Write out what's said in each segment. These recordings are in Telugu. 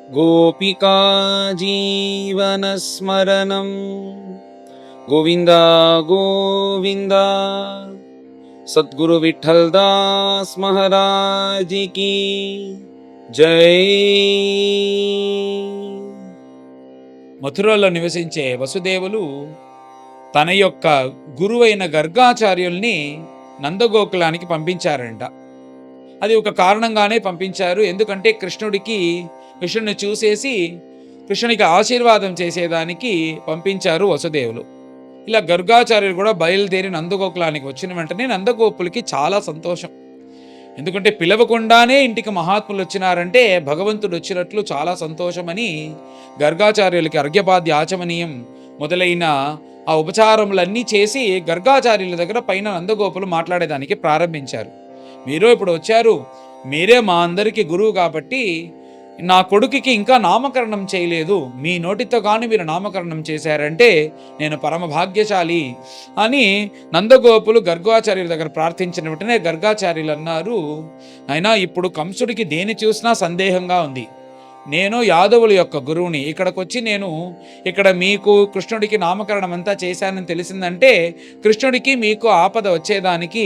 गोपिका जीवनस्मरणं गोविन्द गोविन्द। सद्गुरु विठ्ठल दास महाराज की జై. మథురలో నివసించే వసుదేవులు తన యొక్క గురువైన గర్గాచార్యుల్ని నందగోకులానికి పంపించారంట. అది ఒక కారణంగానే పంపించారు. ఎందుకంటే కృష్ణుడిని చూసేసి కృష్ణునికి ఆశీర్వాదం చేసేదానికి పంపించారు వసుదేవులు. ఇలా గర్గాచార్యులు కూడా బయలుదేరి నందగోకులానికి వచ్చిన వెంటనే నందగోపులకి చాలా సంతోషం. ఎందుకంటే పిలవకుండానే ఇంటికి మహాత్ములు వచ్చినారంటే భగవంతుడు వచ్చినట్లు చాలా సంతోషమని గర్గాచార్యులకి అర్ఘ్యపాద్య ఆచమనీయం మొదలైన ఆ ఉపచారములన్నీ చేసి గర్గాచార్యుల దగ్గర పైన నందగోపులు మాట్లాడేదానికి ప్రారంభించారు. మీరు ఇప్పుడు వచ్చారు, మీరే మా అందరికీ గురువు కాబట్టి నా కొడుకుకి ఇంకా నామకరణం చేయలేదు, మీ నోటితో కానీ మీరు నామకరణం చేశారంటే నేను పరమ భాగ్యశాలి అని నందగోపులు గర్గాచార్యుల దగ్గర ప్రార్థించిన వెంటనే గర్గాచార్యులు అన్నారు, అయినా ఇప్పుడు కంసుడికి దేని చూసినా సందేహంగా ఉంది. నేను యాదవుల యొక్క గురువుని, ఇక్కడికి వచ్చి నేను ఇక్కడ మీకు కృష్ణుడికి నామకరణం అంతా చేశానని తెలిసిందంటే కృష్ణుడికి మీకు ఆపద వచ్చేదానికి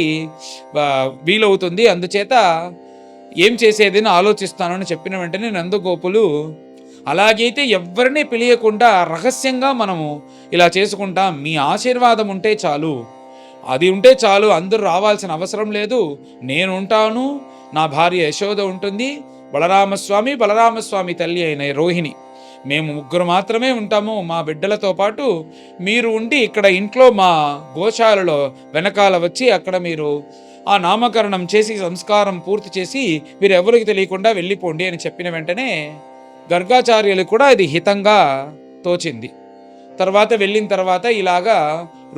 వీలవుతుంది, అందుచేత ఏం చేసేదని ఆలోచిస్తానని చెప్పిన వెంటనే నందగోపులు అలాగైతే ఎవరిని పిలియకుండా రహస్యంగా మనము ఇలా చేసుకుంటాం, మీ ఆశీర్వాదం ఉంటే చాలు, అది ఉంటే చాలు, అందరూ రావాల్సిన అవసరం లేదు, నేను ఉంటాను, నా భార్య యశోద ఉంటుంది, బలరామస్వామి తల్లి అయిన రోహిణి, మేము ముగ్గురు మాత్రమే ఉంటాము, మా బిడ్డలతో పాటు మీరు ఉండి ఇక్కడ ఇంట్లో మా గోశాలలో వెనకాల వచ్చి అక్కడ మీరు ఆ నామకరణం చేసి సంస్కారం పూర్తి చేసి మీరు ఎవరికి తెలియకుండా వెళ్ళిపోండి అని చెప్పిన వెంటనే గర్గాచార్యులు కూడా ఇది హితంగా తోచింది. తర్వాత వెళ్ళిన తర్వాత ఇలాగా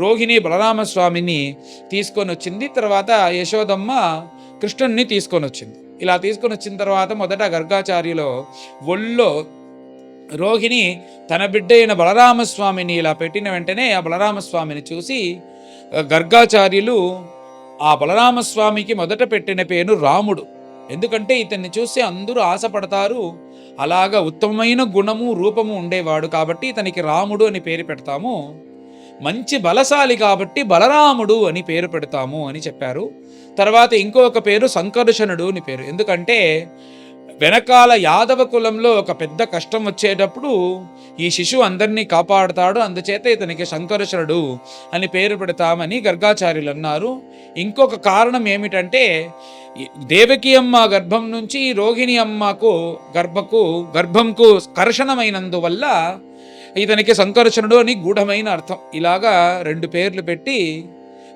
రోహిణి బలరామస్వామిని తీసుకొని వచ్చింది. తర్వాత యశోదమ్మ కృష్ణుణ్ణి తీసుకొని వచ్చింది. ఇలా తీసుకొని వచ్చిన తర్వాత మొదట గర్గాచార్యులు ఒళ్ళో రోహిణి తన బిడ్డ అయిన బలరామస్వామిని ఇలా పెట్టిన వెంటనే ఆ బలరామస్వామిని చూసి గర్గాచార్యులు ఆ బలరామస్వామికి మొదట పెట్టిన పేరు రాముడు. ఎందుకంటే ఇతన్ని చూసి అందరూ ఆశపడతారు, అలాగా ఉత్తమమైన గుణము రూపము ఉండేవాడు కాబట్టి ఇతనికి రాముడు అని పేరు పెడతాము, మంచి బలశాలి కాబట్టి బలరాముడు అని పేరు పెడతాము అని చెప్పారు. తర్వాత ఇంకొక పేరు సంకర్షణుడు అని పేరు. ఎందుకంటే వెనకాల యాదవ కులంలో ఒక పెద్ద కష్టం వచ్చేటప్పుడు ఈ శిశువు అందరినీ కాపాడుతాడు, అందుచేత ఇతనికి సంకర్షణుడు అని పేరు పెడతామని గర్గాచార్యులు అన్నారు. ఇంకొక కారణం ఏమిటంటే దేవకి అమ్మ గర్భం నుంచి రోహిణి అమ్మకు గర్భంకు కర్షణమైనందువల్ల ఇతనికి సంకర్షణుడు అని గూఢమైన అర్థం. ఇలాగా రెండు పేర్లు పెట్టి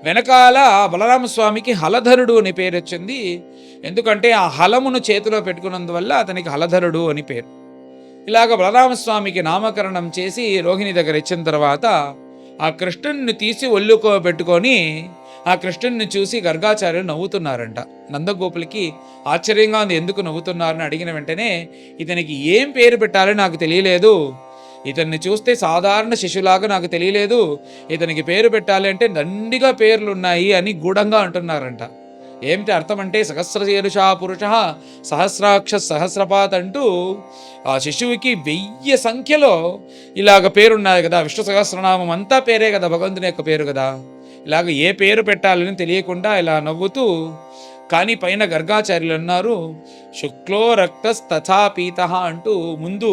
వెనకాల బలరామస్వామికి హలధరుడు అని పేరు వచ్చింది. ఎందుకంటే ఆ హలమును చేతిలో పెట్టుకున్నందువల్ల అతనికి హలధరుడు అని పేరు. ఇలాగ బలరామస్వామికి నామకరణం చేసి రోహిణి దగ్గర ఇచ్చిన తర్వాత ఆ కృష్ణుని తీసి ఒళ్ళుకో పెట్టుకొని ఆ కృష్ణుని చూసి గర్గాచార్యులు నవ్వుతున్నారంట. నందగోపులకి ఆశ్చర్యంగా ఉంది, ఎందుకు నవ్వుతున్నారని అడిగిన వెంటనే ఇతనికి ఏం పేరు పెట్టాలో నాకు తెలియలేదు, ఇతన్ని చూస్తే సాధారణ శిశులాగా నాకు తెలియలేదు, ఇతనికి పేరు పెట్టాలి అంటే దండిగా పేర్లున్నాయి అని గూఢంగా అంటున్నారంట. ఏమిటి అర్థం అంటే సహస్రశీర్ష పురుష సహస్రాక్ష సహస్రపాత్ అంటూ ఆ శిశువుకి 1000 సంఖ్యలో ఇలాగ పేరున్నాయి కదా, విష్ణు సహస్రనామం అంతా పేరే కదా, భగవంతుని యొక్క పేరు కదా. ఇలాగ ఏ పేరు పెట్టాలని తెలియకుండా ఇలా నవ్వుతూ, కానీ పైన గర్గాచార్యులు అన్నారు శుక్లో రక్తస్తథా పీత అంటూ ముందు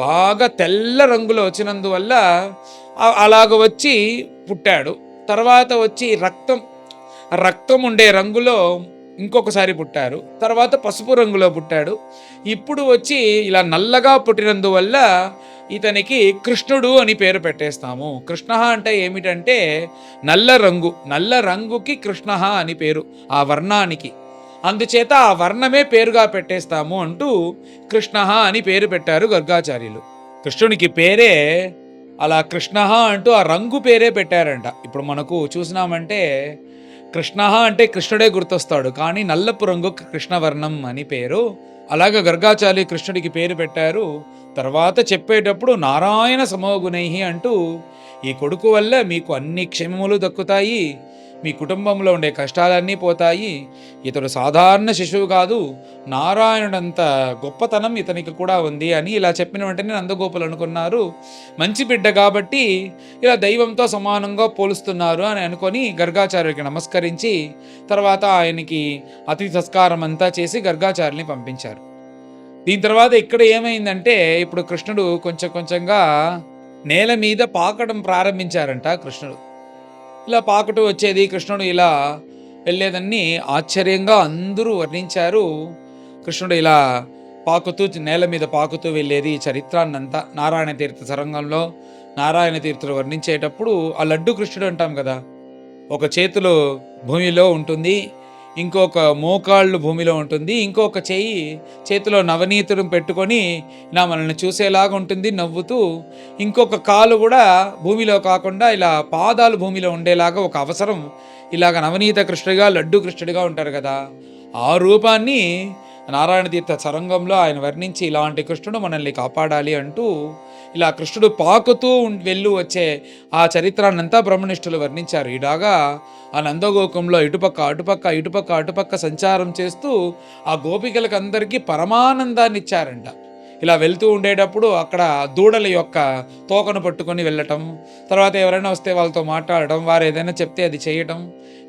బాగా తెల్ల రంగులో వచ్చినందువల్ల అలాగ వచ్చి పుట్టాడు. తర్వాత వచ్చి రక్తం ఉండే రంగులో ఇంకొకసారి పుట్టారు. తర్వాత పసుపు రంగులో పుట్టాడు. ఇప్పుడు వచ్చి ఇలా నల్లగా పుట్టినందువల్ల ఇతనికి కృష్ణుడు అని పేరు పెట్టేస్తాము. కృష్ణ అంటే ఏమిటంటే నల్ల రంగుకి కృష్ణ అని పేరు, ఆ వర్ణానికి, అందుచేత ఆ వర్ణమే పేరుగా పెట్టేస్తాము అంటూ కృష్ణ అని పేరు పెట్టారు గర్గాచార్యులు. కృష్ణునికి పేరే అలా కృష్ణ అంటూ ఆ రంగు పేరే పెట్టారంట. ఇప్పుడు మనకు చూసినామంటే కృష్ణ అంటే కృష్ణుడే గుర్తొస్తాడు, కానీ నల్లపు రంగు కృష్ణవర్ణం అని పేరు. అలాగ గర్గాచార్య కృష్ణుడికి పేరు పెట్టారు. తర్వాత చెప్పేటప్పుడు నారాయణ సమోగుణై అంటూ ఈ కొడుకు వల్ల మీకు అన్ని క్షేమములు దక్కుతాయి, మీ కుటుంబంలో ఉండే కష్టాలన్నీ పోతాయి. ఇతడు సాధారణ శిశువు కాదు, నారాయణుడంత గొప్పతనం ఇతనికి కూడా ఉంది అని ఇలా చెప్పిన వెంటనే నందగోపులు అనుకున్నారు, మంచి బిడ్డ కాబట్టి ఇలా దైవంతో సమానంగా పోలుస్తున్నారు అని అనుకొని గర్గాచార్యుడికి నమస్కరించి తర్వాత ఆయనకి అతిథి సంస్కారం అంతా చేసి గర్గాచార్యుల్ని పంపించారు. దీని తర్వాత ఇక్కడ ఏమైందంటే ఇప్పుడు కృష్ణుడు కొంచెం కొంచెంగా నేల మీద పాకడం ప్రారంభించారంట కృష్ణుడు. ఇలా పాకుతూ వచ్చేది, కృష్ణుడు ఇలా వెళ్ళేదాన్ని ఆశ్చర్యంగా అందరూ వర్ణించారు. కృష్ణుడు ఇలా పాకుతూ నేల మీద పాకుతూ వెళ్ళేది చరిత్రాన్నంతా నారాయణ తీర్థ సరంగంలో నారాయణ తీర్థులు వర్ణించేటప్పుడు ఆ లడ్డు కృష్ణుడు అంటాం కదా, ఒక చేతులు భూమిలో ఉంటుంది, ఇంకొక మోకాళ్ళు భూమిలో ఉంటుంది, ఇంకొక చేతిలో నవనీతుడు పెట్టుకొని ఇలా మనల్ని చూసేలాగా ఉంటుంది నవ్వుతూ, ఇంకొక కాలు కూడా భూమిలో కాకుండా ఇలా పాదాలు భూమిలో ఉండేలాగా ఒక అవసరం ఇలాగ నవనీత కృష్ణుడిగా లడ్డు కృష్ణుడిగా ఉంటారు కదా, ఆ రూపాన్ని నారాయణ తీర్థ సరంగంలో ఆయన వర్ణించి ఇలాంటి కృష్ణుడు మనల్ని కాపాడాలి అంటూ ఇలా కృష్ణుడు పాకుతూ వెళ్ళు వచ్చే ఆ చరిత్రాన్నంతా బ్రహ్మనిష్ఠులు వర్ణించారు. ఇలాగా ఆ నందగోకంలో ఇటుపక్క సంచారం చేస్తూ ఆ గోపికలకు అందరికీ పరమానందాన్ని ఇచ్చారంట. ఇలా వెళ్తూ ఉండేటప్పుడు అక్కడ దూడల యొక్క తోకను పట్టుకొని వెళ్ళటం, తర్వాత ఎవరైనా వస్తే వాళ్ళతో మాట్లాడటం, వారు ఏదైనా చెప్తే అది చేయటం,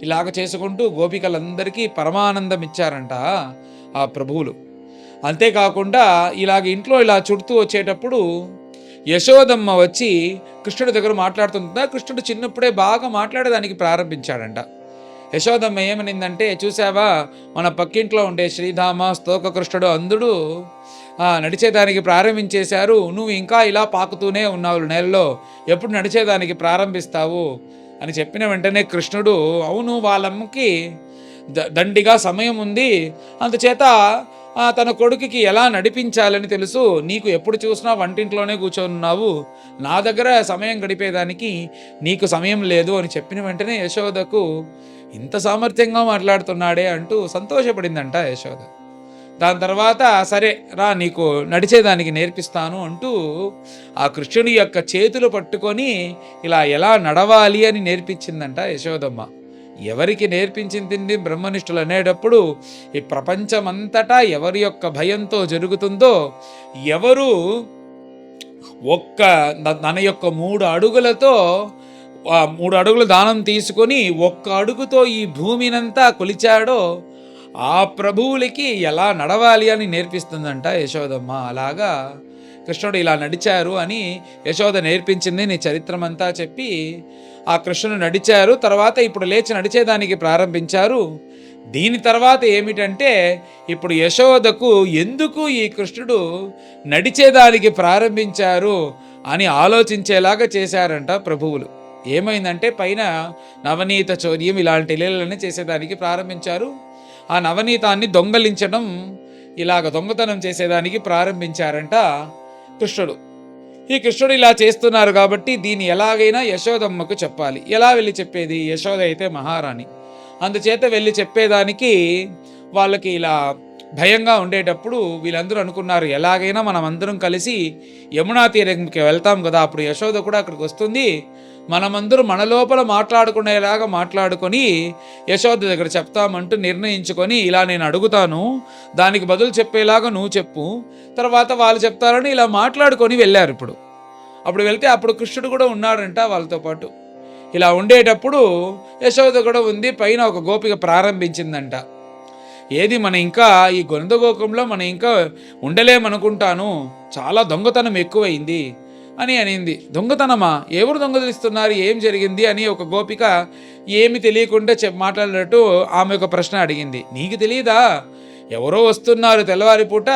ఇలాగ చేసుకుంటూ గోపికలందరికీ పరమానందం ఇచ్చారంట ఆ ప్రభువులు. అంతేకాకుండా ఇలాగ ఇంట్లో ఇలా చుడుతూ వచ్చేటప్పుడు యశోదమ్మ వచ్చి కృష్ణుడి దగ్గర మాట్లాడుతుందా, కృష్ణుడు చిన్నప్పుడే బాగా మాట్లాడేదానికి ప్రారంభించాడంట. యశోదమ్మ ఏమనిందంటే, చూసావా మన పక్కింట్లో ఉండే శ్రీధామ స్తోక కృష్ణుడు అందుడు నడిచేదానికి ప్రారంభించేశారు, నువ్వు ఇంకా ఇలా పాకుతూనే ఉన్నావు నేలలో, ఎప్పుడు నడిచేదానికి ప్రారంభిస్తావు అని చెప్పిన వెంటనే కృష్ణుడు, అవును వాళ్ళమ్మకి దండిగా సమయం ఉంది, అందుచేత తన కొడుకుకి ఎలా నడిపించాలని తెలుసు, నీకు ఎప్పుడు చూసినా వంటింట్లోనే కూర్చొని ఉన్నావు, నా దగ్గర సమయం గడిపేదానికి నీకు సమయం లేదు అని చెప్పిన వెంటనే యశోదకు ఇంత సామర్థ్యంగా మాట్లాడుతున్నాడే అంటూ సంతోషపడిందంట యశోద. దాని తర్వాత సరే రా నీకు నడిచేదానికి నేర్పిస్తాను అంటూ ఆ కృష్ణుని యొక్క చేతులు పట్టుకొని ఇలా ఎలా నడవాలి అని నేర్పించిందంట యశోదమ్మ. ఎవరికి నేర్పించింది బ్రహ్మనిష్ఠులు అనేటప్పుడు ఈ ప్రపంచమంతటా ఎవరి యొక్క భయంతో జరుగుతుందో, ఎవరు తన యొక్క 3 అడుగులతో 3 అడుగుల దానం తీసుకొని 1 అడుగుతో ఈ భూమినంతా కొలిచాడో ఆ ప్రభువులకి ఎలా నడవాలి అని నేర్పిస్తుందంట యశోదమ్మ. అలాగా కృష్ణుడు ఇలా నడిచారు అని యశోద నేర్పించింది నీ చరిత్రమంతా చెప్పి ఆ కృష్ణుడు నడిచారు. తర్వాత ఇప్పుడు లేచి నడిచేదానికి ప్రారంభించారు. దీని తర్వాత ఏమిటంటే ఇప్పుడు యశోదకు ఎందుకు ఈ కృష్ణుడు నడిచేదానికి ప్రారంభించారు అని ఆలోచించేలాగా చేశారంట ప్రభువులు. ఏమైందంటే పైన నవనీత చౌర్యం ఇలాంటి లీలలని చేసేదానికి ప్రారంభించారు. ఆ నవనీతాన్ని దొంగలించడం, ఇలాగ దొంగతనం చేసేదానికి ప్రారంభించారంట కృష్ణుడు. ఈ కృష్ణుడు ఇలా చేస్తున్నారు కాబట్టి దీన్ని ఎలాగైనా యశోదమ్మకు చెప్పాలి. ఎలా వెళ్ళి చెప్పేది? యశోద అయితే మహారాణి, అందుచేత వెళ్ళి చెప్పేదానికి వాళ్ళకి ఇలా భయంగా ఉండేటప్పుడు వీళ్ళందరూ అనుకున్నారు, ఎలాగైనా మనం అందరం కలిసి యమునా తీరంకి వెళ్తాం కదా, అప్పుడు యశోద కూడా అక్కడికి వస్తుంది, మనమందరూ మన లోపల మాట్లాడుకునేలాగా మాట్లాడుకొని యశోద దగ్గర చెప్తామంటూ నిర్ణయించుకొని, ఇలా నేను అడుగుతాను దానికి బదులు చెప్పేలాగా నువ్వు చెప్పు, తర్వాత వాళ్ళు చెప్తారని ఇలా మాట్లాడుకొని వెళ్ళారు. అప్పుడు వెళ్తే అప్పుడు కృష్ణుడు కూడా ఉన్నాడంట వాళ్ళతో పాటు. ఇలా ఉండేటప్పుడు యశోద కూడా ఉంది. పైన ఒక గోపిక ప్రారంభించిందంట, ఏది మన ఇంకా ఈ గొందగోకంలో మనం ఇంకా ఉండలేమనుకుంటాను, చాలా దొంగతనం ఎక్కువైంది అని అనింది. దొంగతనమా? ఎవరు దొంగతనిస్తున్నారు, ఏం జరిగింది అని ఒక గోపిక ఏమి తెలియకుండా మాట్లాడినట్టు ఆమె ఒక ప్రశ్న అడిగింది. నీకు తెలియదా? ఎవరో వస్తున్నారు తెల్లవారిపూట,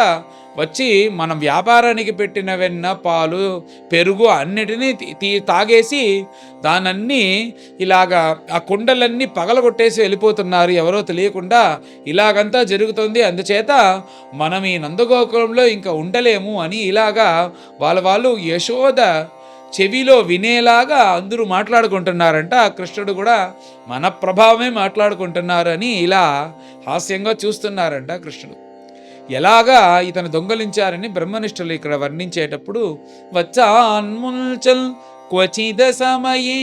వచ్చి మనం వ్యాపారానికి పెట్టిన వెన్న, పాలు, పెరుగు అన్నిటినీ తాగేసి దానన్నీ ఇలాగా ఆ కుండలన్నీ పగలగొట్టేసి వెళ్ళిపోతున్నారు ఎవరో తెలియకుండా. ఇలాగంతా జరుగుతుంది, అందుచేత మనం ఈ నందగోకులంలో ఇంకా ఉండలేము అని ఇలాగా వాళ్ళు యశోద చెవిలో వినేలాగా అందరూ మాట్లాడుకుంటున్నారంట. ఆ కృష్ణుడు కూడా మన ప్రభావమే మాట్లాడుకుంటున్నారు అని ఇలా హాస్యంగా చూస్తున్నారంట కృష్ణుడు. ఎలాగా ఇతను దొంగలించారని బ్రహ్మనిష్ఠులు ఇక్కడ వర్ణించేటప్పుడు వచ్చాన్ముల్చల్ క్వచిద సమయే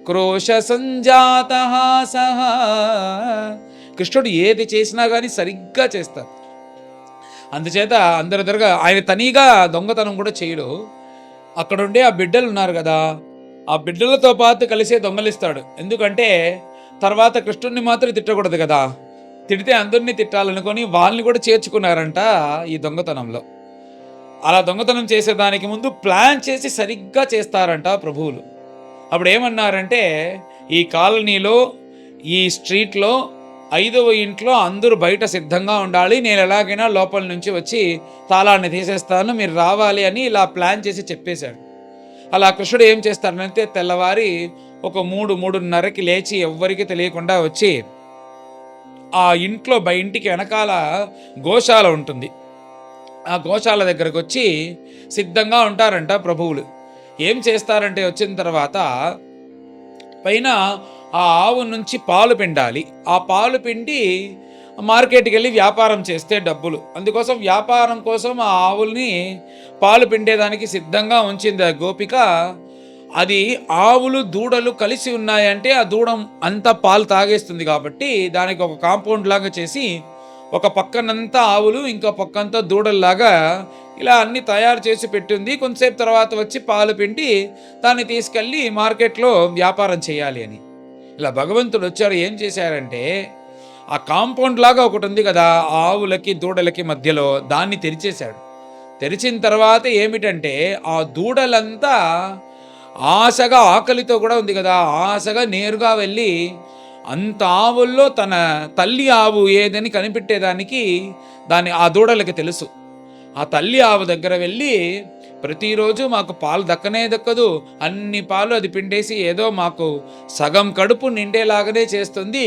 క్రోశ సంజాత సహ. కృష్ణుడు ఏది చేసినా కానీ సరిగ్గా చేస్తారు. అందుచేత అందరి దగ్గర ఆయన తనీగా దొంగతనం కూడా చేయడు. అక్కడుండే ఆ బిడ్డలు ఉన్నారు కదా, ఆ బిడ్డలతో పాటు కలిసే దొంగలిస్తాడు. ఎందుకంటే తర్వాత కృష్ణుడిని మాత్రం తిట్టకూడదు కదా, తిడితే అందరినీ తిట్టాలనుకొని వాళ్ళని కూడా చేర్చుకున్నారంట ఈ దొంగతనంలో. అలా దొంగతనం చేసేదానికి ముందు ప్లాన్ చేసి సరిగ్గా చేస్తారంట ప్రభువులు. అప్పుడు ఏమన్నారంటే, ఈ కాలనీలో ఈ స్ట్రీట్లో 5వ ఇంట్లో అందరూ బయట సిద్ధంగా ఉండాలి, నేను ఎలాగైనా లోపల నుంచి వచ్చి తాళాన్ని తీసేస్తాను, మీరు రావాలి అని ఇలా ప్లాన్ చేసి చెప్పేశాడు. అలా కృష్ణుడు ఏం చేస్తాడంటే తెల్లవారి ఒక 3-3:30కి లేచి ఎవ్వరికి తెలియకుండా వచ్చి ఆ ఇంట్లో ఇంటికి వెనకాల గోశాల ఉంటుంది, ఆ గోశాల దగ్గరకు వచ్చి సిద్ధంగా ఉంటారంట ప్రభువులు. ఏం చేస్తారంటే వచ్చిన తర్వాత పైన ఆ ఆవు నుంచి పాలు పిండాలి. ఆ పాలు పిండి మార్కెట్కి వెళ్ళి వ్యాపారం చేస్తే డబ్బులు. అందుకోసం వ్యాపారం కోసం ఆ ఆవుల్ని పాలు పిండేదానికి సిద్ధంగా ఉంచింది ఆ గోపిక. అది ఆవులు దూడలు కలిసి ఉన్నాయంటే ఆ దూడం అంతా పాలు తాగేస్తుంది కాబట్టి దానికి ఒక కాంపౌండ్ లాగా చేసి ఒక పక్కనంతా ఆవులు ఇంకో పక్కంతా దూడల్లాగా ఇలా అన్ని తయారు చేసి పెట్టింది. కొంతసేపు తర్వాత వచ్చి పాలు పిండి దాన్ని తీసుకెళ్ళి మార్కెట్లో వ్యాపారం చేయాలి అని. ఇలా భగవంతుడు వచ్చారు. ఏం చేశారంటే ఆ కాంపౌండ్ లాగా ఒకటి ఉంది కదా ఆవులకి దూడలకి మధ్యలో, దాన్ని తెరిచేశాడు. తెరిచిన తర్వాత ఏమిటంటే ఆ దూడలంతా ఆశగా, ఆకలితో కూడా ఉంది కదా, ఆశగా నేరుగా వెళ్ళి అంత ఆవుల్లో తన తల్లి ఆవు ఏదని కనిపెట్టేదానికి ఆ దూడలకి తెలుసు. ఆ తల్లి ఆవు దగ్గర వెళ్ళి ప్రతిరోజు మాకు పాలు దక్కనే దక్కదు, అన్ని పాలు అది పిండేసి ఏదో మాకు సగం కడుపు నిండేలాగానే చేస్తుంది,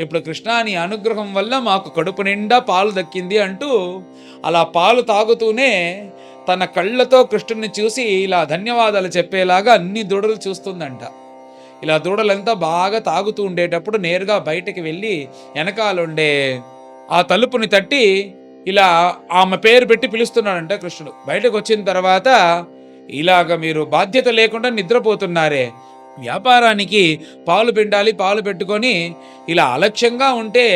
ఇప్పుడు కృష్ణ నీ అనుగ్రహం వల్ల మాకు కడుపు నిండా పాలు దక్కింది అంటూ అలా పాలు తాగుతూనే తన కళ్ళతో కృష్ణుని చూసి ఇలా ధన్యవాదాలు చెప్పేలాగా అన్ని దూడలు చూస్తుందంట. ఇలా దూడలంతా బాగా తాగుతూ ఉండేటప్పుడు నేరుగా బయటకు వెళ్ళి వెనకాలండే ఆ తలుపుని తట్టి ఇలా ఆమె పేరు పెట్టి పిలుస్తున్నాడంట కృష్ణుడు. బయటకు వచ్చిన తర్వాత, ఇలాగ మీరు బాధ్యత లేకుండా నిద్రపోతున్నారే, వ్యాపారానికి పాలు పిండాలి, పాలు పెట్టుకొని ఇలా అలక్ష్యంగా ఉంటే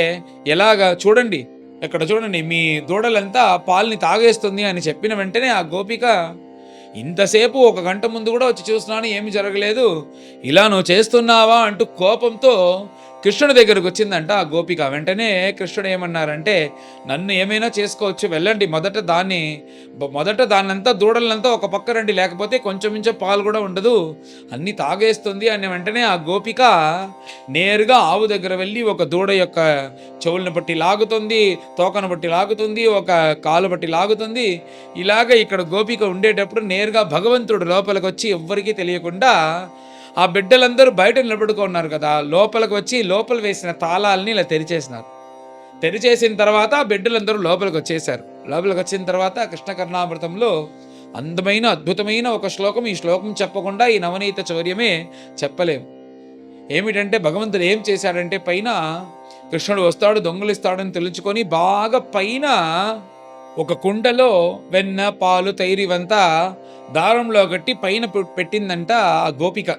ఎలాగా, చూడండి ఇక్కడ చూడండి మీ దూడలంతా పాలని తాగేస్తుంది అని చెప్పిన వెంటనే ఆ గోపిక, ఇంతసేపు 1 గంట ముందు కూడా వచ్చి చూస్తున్నాను ఏమి జరగలేదు, ఇలా నువ్వు చేస్తున్నావా అంటూ కోపంతో కృష్ణుడి దగ్గరకు వచ్చిందంట ఆ గోపిక. వెంటనే కృష్ణుడు ఏమన్నారంటే, నన్ను ఏమైనా చేసుకోవచ్చు, వెళ్ళండి, మొదట దాన్నంతా దూడలంతా ఒక పక్క రండి, లేకపోతే కొంచెం పాలు కూడా ఉండదు, అన్నీ తాగేస్తుంది అని. వెంటనే ఆ గోపిక నేరుగా ఆవు దగ్గర వెళ్ళి ఒక దూడ యొక్క చెవులను బట్టి లాగుతుంది, తోకను బట్టి లాగుతుంది, ఒక కాలు బట్టి లాగుతుంది. ఇలాగ ఇక్కడ గోపిక ఉండేటప్పుడు నేరుగా భగవంతుడు లోపలికి వచ్చి ఎవ్వరికీ తెలియకుండా ఆ బిడ్డలందరూ బయట నిలబడుకున్నారు కదా, లోపలికి వచ్చి లోపల వేసిన తాళాలని ఇలా తెరిచేసినారు. తెరిచేసిన తర్వాత ఆ బిడ్డలందరూ లోపలికి వచ్చేసారు. లోపలికి వచ్చిన తర్వాత కృష్ణ కర్ణామృతంలో అందమైన అద్భుతమైన ఒక శ్లోకం, ఈ శ్లోకం చెప్పకుండా ఈ నవనీత చౌర్యమే చెప్పలేము. ఏమిటంటే భగవంతుడు ఏం చేశాడంటే, పైన కృష్ణుడు వస్తాడు దొంగలిస్తాడని తెలుసుకొని బాగా పైన ఒక కుండలో వెన్న పాలు తైరివంతా దారంలో కట్టి పైన పెట్టిందంట ఆ గోపిక.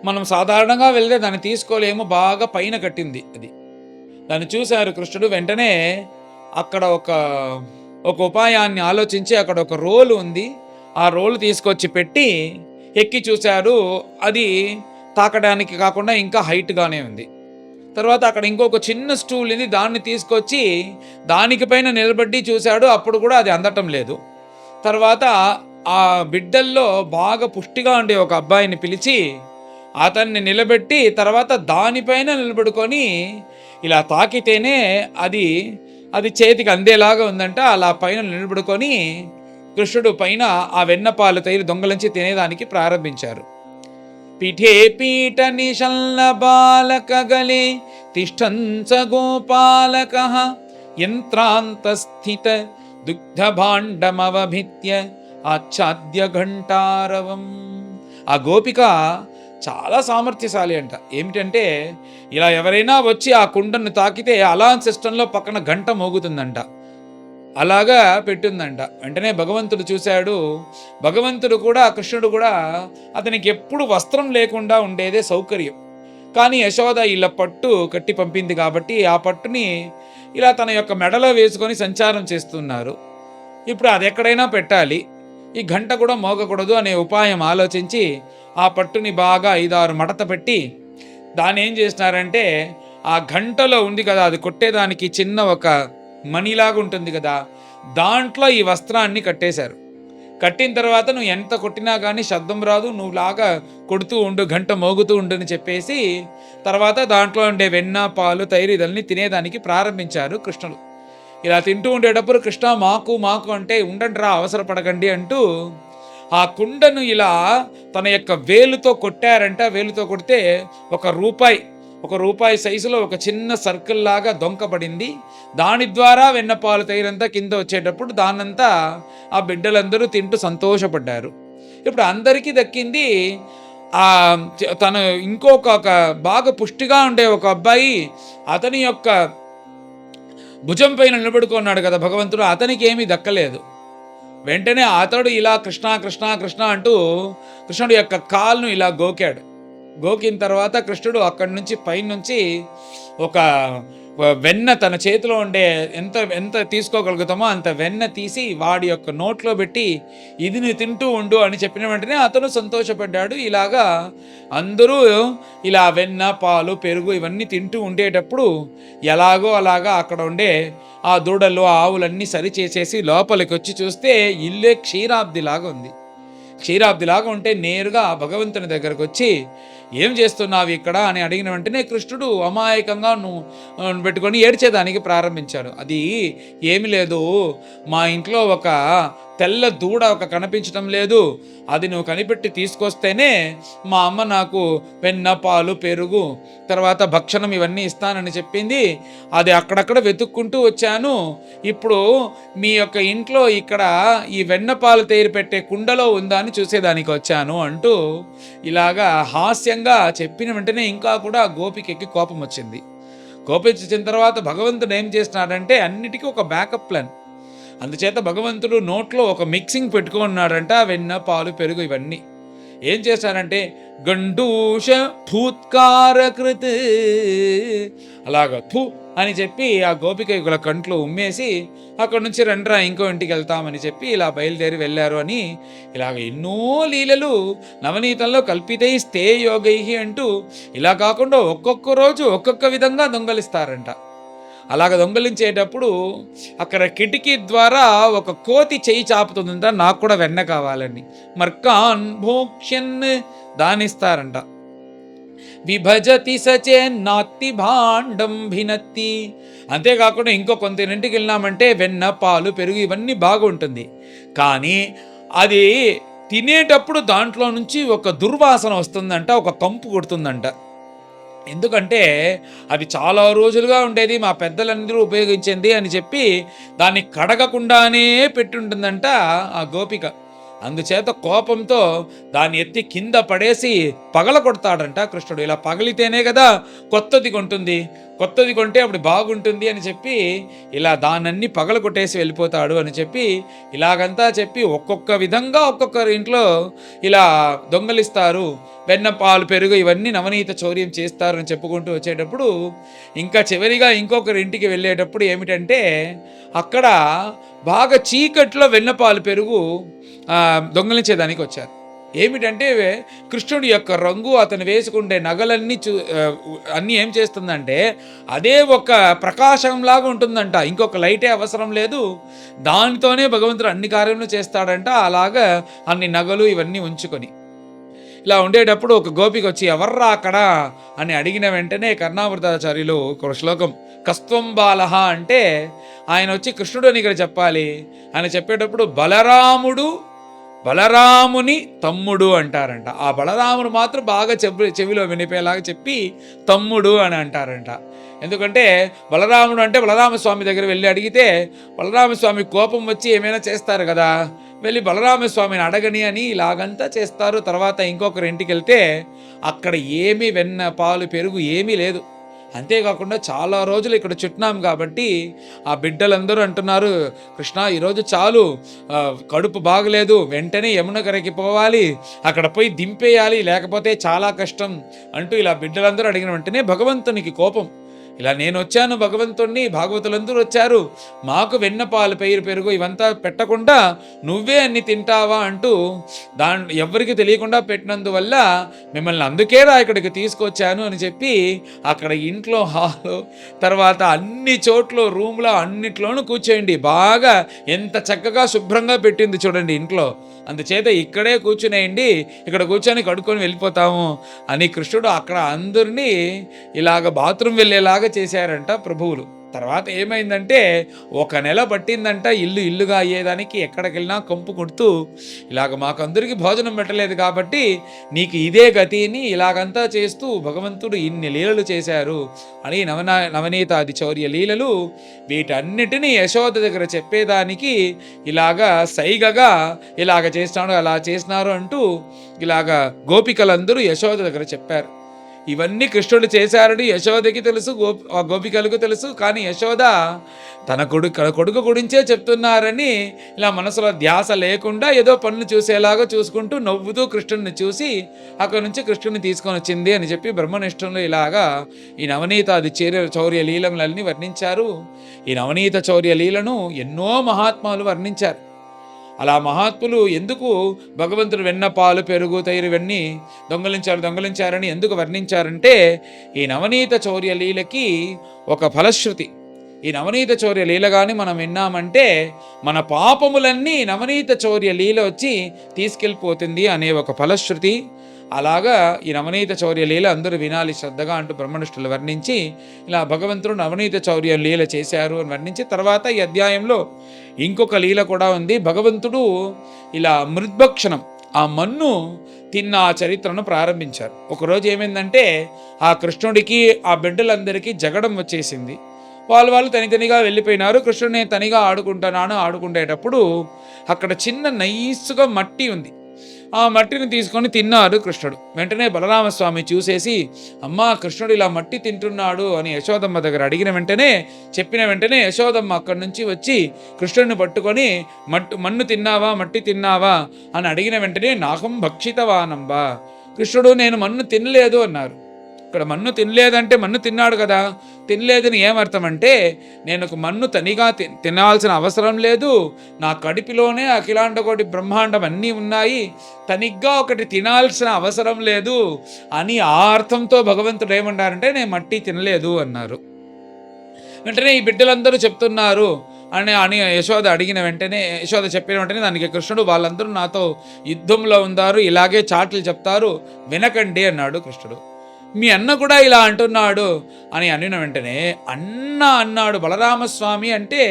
మనం సాధారణంగా వెళ్తే దాన్ని తీసుకోలేము, బాగా పైన కట్టింది అది. దాన్ని చూశారు కృష్ణుడు. వెంటనే అక్కడ ఒక ఉపాయాన్ని ఆలోచించి అక్కడ ఒక రోలు ఉంది, ఆ రోలు తీసుకొచ్చి పెట్టి ఎక్కి చూశారు. అది తాకడానికి కాకుండా ఇంకా హైట్గానే ఉంది. తర్వాత అక్కడ ఇంకొక చిన్న స్టూల్ ఉంది, దాన్ని తీసుకొచ్చి దానికి పైన నిలబడి చూశాడు. అప్పుడు కూడా అది అందటం లేదు. తర్వాత ఆ బిడ్డల్లో బాగా పుష్టిగా ఉండే ఒక అబ్బాయిని పిలిచి అతన్ని నిలబెట్టి తర్వాత దానిపైన నిలబడుకొని ఇలా తాకితేనే అది చేతికి అందేలాగా ఉందంట. అలా పైన నిలబడుకొని కృష్ణుడు పైన ఆ వెన్నపాలు తైరు దొంగలించి తినేదానికి ప్రారంభించారు. పీఠే పీఠ నిశల్ల బాలక గలే తిష్టంచ గోపాలక యంత్రాంతస్థిత దుగ్ధ భాండమవభిత్య ఆచ్ఛాద్య ఘంటారవం. ఆ గోపిక చాలా సామర్థ్యశాలి అంట. ఏమిటంటే ఇలా ఎవరైనా వచ్చి ఆ కుండను తాకితే అలాన్ సిస్టంలో పక్కన గంట మోగుతుందంట. అలాగా పెట్టిందంట. వెంటనే భగవంతుడు చూశాడు. భగవంతుడు కూడా, కృష్ణుడు కూడా అతనికి ఎప్పుడు వస్త్రం లేకుండా ఉండేదే సౌకర్యం. కానీ యశోద ఇలా పట్టు కట్టి పంపింది కాబట్టి ఆ పట్టుని ఇలా తన యొక్క మెడలో వేసుకొని సంచారం చేస్తున్నారు. ఇప్పుడు అది ఎక్కడైనా పెట్టాలి, ఈ గంట కూడా మోగకూడదు అనే ఉపాయం ఆలోచించి ఆ పట్టుని బాగా 5-6 మడత పెట్టి దాన్ని ఏం చేసినారంటే, ఆ గంటలో ఉంది కదా, అది కొట్టేదానికి చిన్న ఒక మణిలాగా ఉంటుంది కదా, దాంట్లో ఈ వస్త్రాన్ని కట్టేశారు. కట్టిన తర్వాత నువ్వు ఎంత కొట్టినా కానీ శబ్దం రాదు, నువ్వు లాగా కొడుతూ ఉండు, గంట మోగుతూ ఉండు అని చెప్పేసి తర్వాత దాంట్లో ఉండే వెన్న, పాలు, తైరు ఇదన్నీ తినేదానికి ప్రారంభించారు కృష్ణుడు. ఇలా తింటూ ఉండేటప్పుడు కృష్ణ మాకు మాకు అంటే ఉండండి రా, అవసరపడకండి అంటూ ఆ కుండను ఇలా తన యొక్క వేలుతో కొట్టారంట. వేలుతో కొడితే ఒక రూపాయి సైజులో ఒక చిన్న సర్కిల్ లాగా దొంకబడింది. దాని ద్వారా వెన్నపాలు తైరంతా కింద వచ్చేటప్పుడు దాన్నంతా ఆ బిడ్డలందరూ తింటూ సంతోషపడ్డారు. ఇప్పుడు అందరికీ దక్కింది. తను ఇంకొక బాగా పుష్టిగా ఉండే ఒక అబ్బాయి, అతని యొక్క భుజం పైన నిలబడుకున్నాడు కదా భగవంతుడు, అతనికి ఏమీ దక్కలేదు. వెంటనే అతడు ఇలా కృష్ణ కృష్ణ కృష్ణ అంటూ కృష్ణుడు యొక్క కాలును ఇలా గోకాడు. గోకిన తర్వాత కృష్ణుడు అక్కడి నుంచి పైనుంచి ఒక వెన్న తన చేతిలో ఉండే ఎంత తీసుకోగలుగుతామో అంత వెన్న తీసి వాడి యొక్క నోట్లో పెట్టి ఇది నువ్వు తింటూ ఉండు అని చెప్పిన వెంటనే అతను సంతోషపడ్డాడు. ఇలాగా అందరూ ఇలా వెన్న, పాలు, పెరుగు ఇవన్నీ తింటూ ఉండేటప్పుడు ఎలాగో అలాగా అక్కడ ఉండే ఆ దూడలు, ఆ ఆవులన్నీ సరి చేసేసి లోపలికి వచ్చి చూస్తే ఇల్లే క్షీరాబ్దిలాగా ఉంది. క్షీరాబ్దిలాగా ఉంటే నేరుగా భగవంతుని దగ్గరకు వచ్చి ఏం చేస్తున్నావు ఇక్కడ అని అడిగిన వెంటనే కృష్ణుడు అమాయకంగా నువ్వు పెట్టుకొని ఏడ్చేదానికి ప్రారంభించాడు. అది ఏమి లేదు, మా ఇంట్లో ఒక తెల్ల దూడ కనిపించడం లేదు, అది నువ్వు కనిపెట్టి తీసుకొస్తేనే మా అమ్మ నాకు వెన్న, పాలు, పెరుగు తర్వాత భక్షణం ఇవన్నీ ఇస్తానని చెప్పింది. అది అక్కడక్కడ వెతుక్కుంటూ వచ్చాను. ఇప్పుడు మీ యొక్క ఇంట్లో ఇక్కడ ఈ వెన్న పాలు తేరి పెట్టే కుండలో ఉందా అని చూసేదానికి వచ్చాను అంటూ ఇలాగా హాస్యంగా చెప్పిన వెంటనే ఇంకా కూడా గోపికెక్కి కోపం వచ్చింది. కోపం వచ్చిన తర్వాత భగవంతుడు ఏం చేస్తున్నాడంటే అన్నిటికీ ఒక బ్యాకప్ ప్లాన్. అందుచేత భగవంతుడు నోట్లో ఒక మిక్సింగ్ పెట్టుకున్నాడంట, వెన్న, పాలు, పెరుగు ఇవన్నీ. ఏం చేశాడంటే గండూష భూత్కారకృత్ అలాగా థూ అని చెప్పి ఆ గోపికల కంట్లో ఉమ్మేసి అక్కడి నుంచి రండ్రా ఇంకో ఇంటికి వెళ్తామని చెప్పి ఇలా బయలుదేరి వెళ్ళారు అని ఇలాగ ఎన్నో లీలలు నవనీతంలో కల్పితై స్తే యోగై అంటూ ఇలా కాకుండా ఒక్కొక్క రోజు ఒక్కొక్క విధంగా దొంగలిస్తారంట. అలాగ దొంగలించేటప్పుడు అక్కడ కిటికీ ద్వారా ఒక కోతి చెయ్యి చాపుతుందంట, నాకు కూడా వెన్న కావాలని. మర్కాన్ భోక్ష్యన్ దానిస్తారంట. విభజతి సచే నాత్తి భాండం భినత్తి. అంతేకాకుండా ఇంకో కొంతమంటికి వెళ్ళినామంటే వెన్న, పాలు, పెరుగు ఇవన్నీ బాగుంటుంది, కానీ అది తినేటప్పుడు దాంట్లో నుంచి ఒక దుర్వాసన వస్తుందంట, ఒక కంపు కొడుతుందంట. ఎందుకంటే అది చాలా రోజులుగా ఉండేది, మా పెద్దలందరూ ఉపయోగించింది అని చెప్పి దాన్ని కడగకుండానే పెట్టుంటుందంట ఆ గోపిక. అందుచేత కోపంతో దాన్ని ఎత్తి కింద పడేసి పగల కొడతాడంట కృష్ణుడు. ఇలా పగిలితేనే కదా కొత్తది కొంటుంది, కొత్తది కొంటే అప్పుడు బాగుంటుంది అని చెప్పి ఇలా దానన్నీ పగల కొట్టేసి వెళ్ళిపోతాడు అని చెప్పి ఇలాగంతా చెప్పి ఒక్కొక్క విధంగా ఒక్కొక్కరి ఇంట్లో ఇలా దొంగలిస్తారు, వెన్న, పాలు, పెరుగు ఇవన్నీ నవనీత చౌర్యం చేస్తారు అని చెప్పుకుంటూ వచ్చేటప్పుడు ఇంకా చివరిగా ఇంకొకరి ఇంటికి వెళ్ళేటప్పుడు ఏమిటంటే అక్కడ బాగా చీకట్లో వెన్న, పాలు, పెరుగు దొంగలించేదానికి వచ్చారు. ఏమిటంటే కృష్ణుడి యొక్క రంగు, అతను వేసుకుంటే నగలన్నీ అన్నీ ఏం చేస్తుందంటే అదే ఒక ప్రకాశంలాగా ఉంటుందంట, ఇంకొక లైటే అవసరం లేదు, దానితోనే భగవంతుడు అన్ని కార్యములు చేస్తాడంట. అలాగా అన్ని నగలు ఇవన్నీ ఉంచుకొని ఇలా ఉండేటప్పుడు ఒక గోపిక వచ్చి ఎవర్రా అక్కడ అని అడిగిన వెంటనే కర్ణామృతాచార్యులు ఒక శ్లోకం కస్త్వం బాలహ అంటే ఆయన వచ్చి కృష్ణుడు అని ఇక్కడ చెప్పాలి. ఆయన చెప్పేటప్పుడు బలరాముని తమ్ముడు అంటారంట. ఆ బలరాముడు మాత్రం బాగా చెవిలో వినిపేలాగా చెప్పి తమ్ముడు అని అంటారంట. ఎందుకంటే బలరాముడు అంటే బలరామస్వామి దగ్గర వెళ్ళి అడిగితే బలరామస్వామి కోపం వచ్చి ఏమైనా చేస్తారు కదా, వెళ్ళి బలరామస్వామిని అడగని అని ఇలాగంతా చేస్తారు. తర్వాత ఇంకొకరి ఇంటికి వెళ్తే అక్కడ ఏమీ వెన్న, పాలు, పెరుగు ఏమీ లేదు. అంతేకాకుండా చాలా రోజులు ఇక్కడ చుట్టినాం కాబట్టి ఆ బిడ్డలందరూ అంటున్నారు, కృష్ణ ఈరోజు చాలు, కడుపు బాగలేదు, వెంటనే యమున కరకి పోవాలి, అక్కడ పోయి దింపేయాలి, లేకపోతే చాలా కష్టం అంటూ ఇలా బిడ్డలందరూ అడిగిన వెంటనే భగవంతునికి కోపం. ఇలా నేను వచ్చాను భగవంతుణ్ణి, భాగవతులందరూ వచ్చారు, మాకు వెన్నపాలు పెరుగు ఇవంతా పెట్టకుండా నువ్వే అన్ని తింటావా అంటూ ఎవ్వరికి తెలియకుండా పెట్టినందువల్ల మిమ్మల్ని అందుకేరా ఇక్కడికి తీసుకొచ్చాను అని చెప్పి అక్కడ ఇంట్లో హాలు తర్వాత అన్ని చోట్ల రూమ్లో అన్నిట్లోనూ కూర్చోండి, బాగా ఎంత చక్కగా శుభ్రంగా పెట్టింది చూడండి ఇంట్లో, అందుచేత ఇక్కడే కూర్చునేయండి, ఇక్కడ కూర్చొని కడుక్కొని వెళ్ళిపోతాము అని కృష్ణుడు అక్కడ అందరినీ ఇలాగ బాత్రూమ్ వెళ్ళేలాగా చేశారంట ప్రభువులు. తర్వాత ఏమైందంటే 1 నెల పట్టిందంట ఇల్లుగా అయ్యేదానికి, ఎక్కడికి వెళ్ళినా కంపు కొడుతూ ఇలాగ మాకందరికి భోజనం పెట్టలేదు కాబట్టి నీకు ఇదే గతిని ఇలాగంతా చేస్తూ భగవంతుడు ఇన్ని లీలలు చేశారు అని నవనీతాది చౌర్య లీలలు వీటన్నిటినీ యశోద దగ్గర చెప్పేదానికి ఇలాగా సైగగా ఇలాగ చేస్తాడు, అలా చేసినారు అంటూ ఇలాగ గోపికలందరూ యశోద దగ్గర చెప్పారు. ఇవన్నీ కృష్ణుడు చేశారని యశోదకి తెలుసు, గోపికలకు తెలుసు. కానీ యశోద తన కొడుకు గురించే చెప్తున్నారని ఇలా మనసులో ధ్యాస లేకుండా ఏదో పనులు చూసేలాగా చూసుకుంటూ నవ్వుతూ కృష్ణుడిని చూసి అక్కడి నుంచి కృష్ణుడిని తీసుకొని వచ్చింది అని చెప్పి బ్రహ్మనిష్టంలో ఇలాగా ఈ నవనీతాది చౌర్య లీలములన్నీ వర్ణించారు. ఈ నవనీత చౌర్య లీలను ఎన్నో మహాత్మాలు వర్ణించారు. అలా మహాత్ములు ఎందుకు భగవంతుడు వెన్న పాలు పెరుగు తైరు ఇవన్నీ దొంగలించారని ఎందుకు వర్ణించారంటే ఈ నవనీత చౌర్య లీలకి ఒక ఫలశ్రుతి. ఈ నవనీత చౌర్య లీల కానీ మనం విన్నామంటే మన పాపములన్నీ నవనీత చౌర్య లీల వచ్చి తీసుకెళ్ళిపోతుంది అనే ఒక ఫలశ్రుతి. అలాగా ఈ నవనీత చౌర్య లీల అందరూ వినాలి శ్రద్ధగా అంటూ బ్రహ్మనిష్ఠులు వర్ణించి ఇలా భగవంతుడు నవనీత చౌర్య లీల చేశారు అని వర్ణించి తర్వాత ఈ అధ్యాయంలో ఇంకొక లీల కూడా ఉంది. భగవంతుడు ఇలా మృద్భక్షణం ఆ మన్ను తిన్న ఆ చరిత్రను ప్రారంభించారు. ఒకరోజు ఏమైందంటే ఆ కృష్ణుడికి ఆ బిడ్డలందరికీ జగడం వచ్చేసింది. వాళ్ళు తనిగా వెళ్ళిపోయినారు. కృష్ణుడు నేను తనిగా ఆడుకుంటేటప్పుడు అక్కడ చిన్న నైస్గా మట్టి ఉంది. ఆ మట్టిని తీసుకొని తిన్నాడు కృష్ణుడు. వెంటనే బలరామస్వామి చూసేసి అమ్మా కృష్ణుడు ఇలా మట్టి తింటున్నాడు అని యశోదమ్మ దగ్గర చెప్పిన వెంటనే యశోదమ్మ అక్కడి నుంచి వచ్చి కృష్ణుడిని పట్టుకొని మన్ను తిన్నావా, మట్టి తిన్నావా అని అడిగిన వెంటనే నాహం భక్షితవానంబా, కృష్ణుడు నేను మన్ను తినలేదు అన్నారు. ఇక్కడ మన్ను తినలేదంటే మన్ను తిన్నాడు కదా, తినలేదని ఏమర్థం అంటే నేను ఒక మన్ను తనిగా తినాల్సిన అవసరం లేదు, నా కడుపులోనే అఖిలాండకోటి బ్రహ్మాండం అన్నీ ఉన్నాయి, తనిగ్గా ఒకటి తినాల్సిన అవసరం లేదు అని ఆ అర్థంతో భగవంతుడు ఏమన్నారంటే నేను మట్టి తినలేదు అన్నారు. వెంటనే ఈ బిడ్డలందరూ చెప్తున్నారు అని యశోద చెప్పిన వెంటనే దానికి కృష్ణుడు వాళ్ళందరూ నాతో యుద్ధంలో ఉన్నారు, ఇలాగే చాట్లు చెప్తారు, వినకండి అన్నాడు కృష్ణుడు. మీ అన్న కూడా ఇలా అంటున్నాడు అని అనిన వెంటనే అన్నాడు బలరామస్వామి. అంటే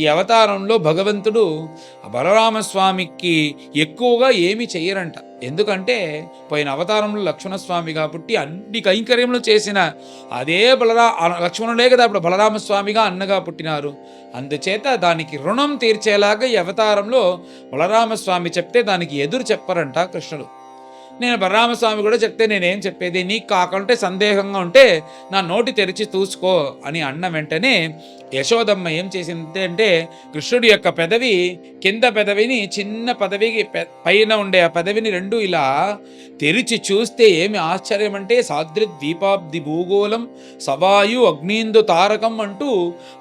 ఈ అవతారంలో భగవంతుడు బలరామస్వామికి ఎక్కువగా ఏమి చెయ్యరంట. ఎందుకంటే పోయిన అవతారంలో లక్ష్మణస్వామి కాబట్టి అన్ని కైంకర్యములు చేసిన అదే లక్ష్మణుడే కదా ఇప్పుడు బలరామస్వామిగా అన్నగా పుట్టినారు. అందుచేత దానికి రుణం తీర్చేలాగా ఈ అవతారంలో బలరామస్వామి చెప్తే దానికి ఎదురు చెప్పరంట కృష్ణుడు. నేను బలరామస్వామి కూడా చెప్తే నేనేం చెప్పేది, నీకు కాకుంటే సందేహంగా ఉంటే నా నోటి తెరిచి చూసుకో అని అన్న వెంటనే యశోదమ్మ ఏం చేసింది అంటే కృష్ణుడి యొక్క పెదవి కింద పెదవిని చిన్న పదవికి పైన ఉండే ఆ పదవిని రెండు ఇలా తెరిచి చూస్తే ఏమి ఆశ్చర్యం అంటే సాద్రిద్వీపాబ్ది భూగోళం సవాయు అగ్నిందు తారకం అంటూ